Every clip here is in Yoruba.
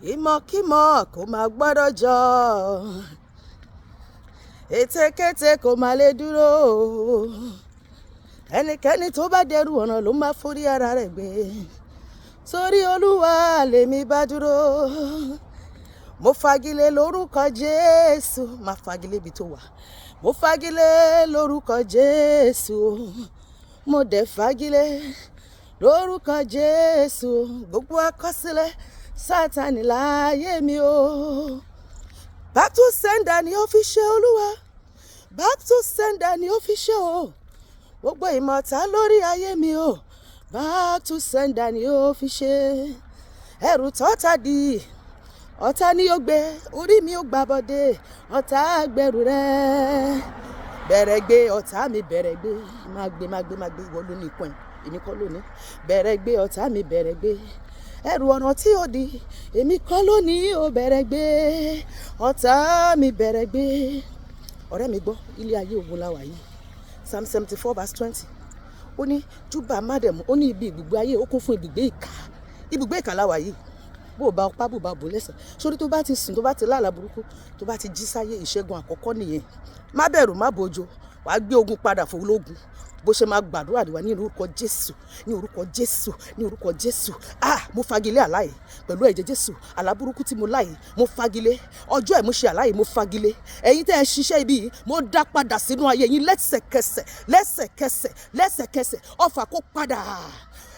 ìmọ̀kímọ̀ kò máa gbọ́dọ̀ jọ, ètekéte kò máa lè dúró. Ẹnikẹ́ni tó bá dẹrù ọ̀nà ló máa forí ara rẹ̀ gbé. Torí Olúwa lèmi bá dúró. Mo fagilé lórúkọ Jésù, máa fagilé ibi tó wà. Mo fagilé lórúkọ Jésù, mo dẹ̀ fagilé lórúkọ Jésù. Gbogbo àkọsílẹ̀ Sátánì láyé mi o. Back to sender ni ó fi ṣe Olúwa. Back to sender ni ó fi ṣe o. Gbogbo ìmọ̀ta lórí ayé mi o. Back to sender ni ó fi ṣe. Ẹrù tọ́ta di ọ̀tá ni ó gbé, orí mi ó gbà bọ́dé, ọ̀tá gbẹrù rẹ̀. Bẹ̀rẹ̀ gbé ọ̀tá mi, bẹ̀rẹ̀ gbé, máa gbé ìwọ ló ní ikú ẹ̀, èmi kọ́ lónìí. Bẹ̀rẹ̀ gbé ọ̀tá mi, bẹ̀rẹ̀ gbé. Ẹrù ọ̀nà tí ó di, èmi kọ́ lónìí ó bẹ̀rẹ̀ gbé. Ọ̀tá mi bẹ̀rẹ̀ gbé. Ọ̀rẹ́ mi gbọ́, ilé ayé òun la wà yìí. Psalm 74 verse 20. Ó ní júbà mádẹ̀mú, ó ní ibi ibùgbé ayé ó kún fún ibùgbé ìkà. Ibùgbé ìkà la wà yìí. Bó o bá ọpá bó o bá bò lẹ́sẹ̀. Sórí tó bá ti sùn, tó bá ti lálàá burúkú, tó bá ti jí sáyé, ìṣẹ́gun àkọ́kọ́ nìyẹn. Má bẹ̀rù, má bojo. Wàá gbé ogun padà fún ológun. Bó ṣe máa gbàdúrà wá ní orúkọ Jésù, ní orúkọ Jésù, ní orúkọ Jésù. Mo fagilé àláyé pẹ̀lú ẹ̀jẹ̀ Jésù. Àlá burúkú tí mo láyé, mo fagilé. Ọjọ́ ìmúṣẹ àláyé, mo fagilé. Ẹ̀yin tẹ́ ẹ ṣiṣẹ́ ibi yìí, mo dá padà sínú ayé yín lẹ́sẹ̀kẹsẹ̀. Ọfà kó padà.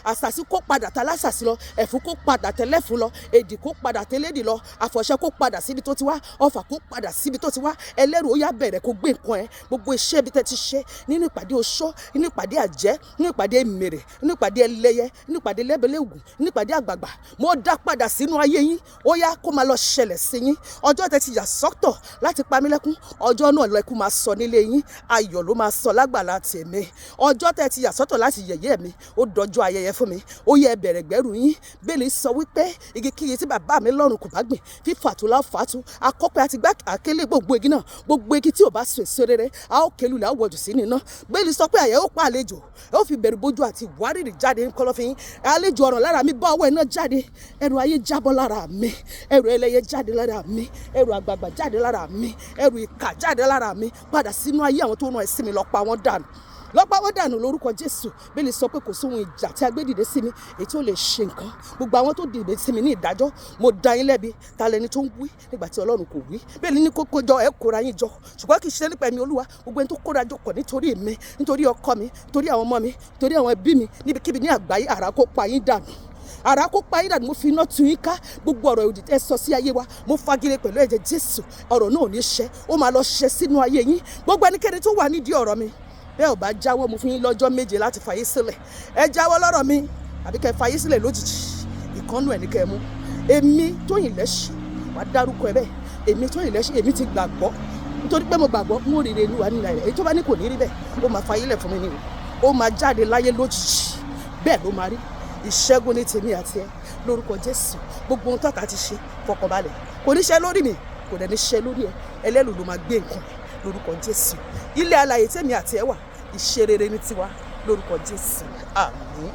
Àṣàsí kó padà tà lásàsí lọ, ẹ̀fún kó padà tẹ̀lẹ́fún lọ, èdì kó padà tẹ̀lédì lọ, àfọ̀ṣẹ kó padà síbi tó ti wá, ọfà kó padà síbi tó ti wá. Ẹlẹ́rù ó yá bẹ̀rẹ̀ kó gbé nǹkan ẹ̀. Gbogbo iṣẹ́ ibi tẹ́ ti ṣe nínú ìpàdé oṣó, nínú ìpàdé àjẹ́, nínú ìpàdé mèrè, nínú ìpàdé ẹlẹ́yẹ, nínú ìpàdé lẹ́bẹ̀lẹ́gùn, nínú ìpàdé àgbààgbà, mo dá padà sínú ayé yín. Ó yá kó máa lọ ṣẹlẹ̀ sí yín. Ọjọ́ tẹ́ ti yà sọ́tọ̀ láti pa mí lẹ́kún, ọjọ́ náà lẹ́kún máa sọ nílé yín, ayọ̀ ló máa sọ lágbàlá tèmi. Ọjọ́ tẹ́ ti yà sọ́tọ̀ láti yẹ̀yẹ́ mi, ó dọjọ́ ayẹyẹ fún mi. Ó yẹ bẹ̀rẹ̀ gbẹ́rù yín. Bẹ́ẹ̀ni sọ wípé igi kíyè tí bàbá mi lọ́run kò bá gbìn, fífàtú la fàtú. Akọ́pẹ́ àti gbá àkélé gbogbo igi náà, gbogbo igi tí ò bá so èso rere, a ó kélu là wọ̀jù sí nínú. Bẹ́ẹ̀ni sọ pé àyẹ̀ ó pa àlejò, ẹ ó fi bẹ̀rù bójú àti ìwárìrì jáde ń kọ́lọ́fín yín. Àlejò ọ̀ràn lára mi bá ọwọ́ iná jáde. Ẹrù ayé jábọ́ lára mi, ẹrù ẹlẹ́yẹ jáde lára mi, ẹrù àgbààgbà jáde lára mi, ẹrù ìkà jáde lára mi. Padà sínú ayé àwọn tó rán ẹ sí mi, lọ pa wọ́n dànù. Lọ́pàá wọ́n dànù lórúkọ Jésù. Bẹ́ẹ̀ni sọ pé kò sóhun ìjà tí a gbé dìde sí mi èyí tí ó lè ṣe nǹkan. Gbogbo àwọn tó dìde sí mi ní ìdájọ́, mo dá yín lẹ́bi. Ta lẹni tó ń wí nígbà tí Ọlọ́run kò wí? Bẹ́ẹ̀ni ní kókó jọ ẹ kóra yín jọ, ṣùgbọ́n kì í ṣe nípa ẹ̀mí Olúwa. Gbogbo ẹni tó kóra jọ kọ̀ nítorí mi, nítorí ọkọ mi, nítorí àwọn ọmọ mi, nítorí àwọn ẹbí mi, níbikíbi ní àgbáyé, àrá kó pa yín dànù. Àrá kó pa yín dànù. Mo fi iná tu yín ká. Gbogbo ọ̀rọ̀ òdì ẹ sọ sí ayé wa, mo fagilé pẹ̀lú ẹ̀jẹ̀ Jésù. Ọ̀rọ̀ náà ò ní ṣẹ, ó máa lọ ṣẹ sínú ayé yín. Gbogbo ẹnikẹ́ni tó wà nídìí ọ̀rọ̀ mi, bẹ́ẹ̀ ò bá jáwọ́, mo fún yín lọ́jọ́ 7 láti fàyè sílẹ̀. Ẹ jáwọ́ lọ́rọ̀ mi àbí kẹ́ fàyè sílẹ̀ lójijì. Ìkànnù ẹ̀ ní kẹ́ mú. Èmi Tóyìn Lẹ́ṣin, wàá dárúkọ ẹ bẹ́ẹ̀. Èmi Tóyìn Lẹ́ṣin, èmi ti gbàgbọ́. Nítorí pé mo gbàgbọ́, mo rere Olúwa ní ilẹ̀ rẹ̀. Èyí tó bá ní kò ní rí bẹ́ẹ̀, ó máa fàyè lẹ̀ fún mi ni o. Ó máa jáde láyé lójijì. Bẹ́ẹ̀ ló máa rí. Ìṣẹ́gun ní tèmi àti ẹ lórúkọ Jésù. Gbogbo ohun tọ́ta ti ṣe, fọkànbalẹ̀. Kò ní ṣe lórí mi, kò dẹ̀ ní ṣe lórí ẹ. Ẹlẹ́rù ló máa gbé nǹkan lórúkọ Jésù. Ilé alààyè tèmi àti ẹ wà, ìṣerere ní tiwa lórúkọ Jésù. Àmín.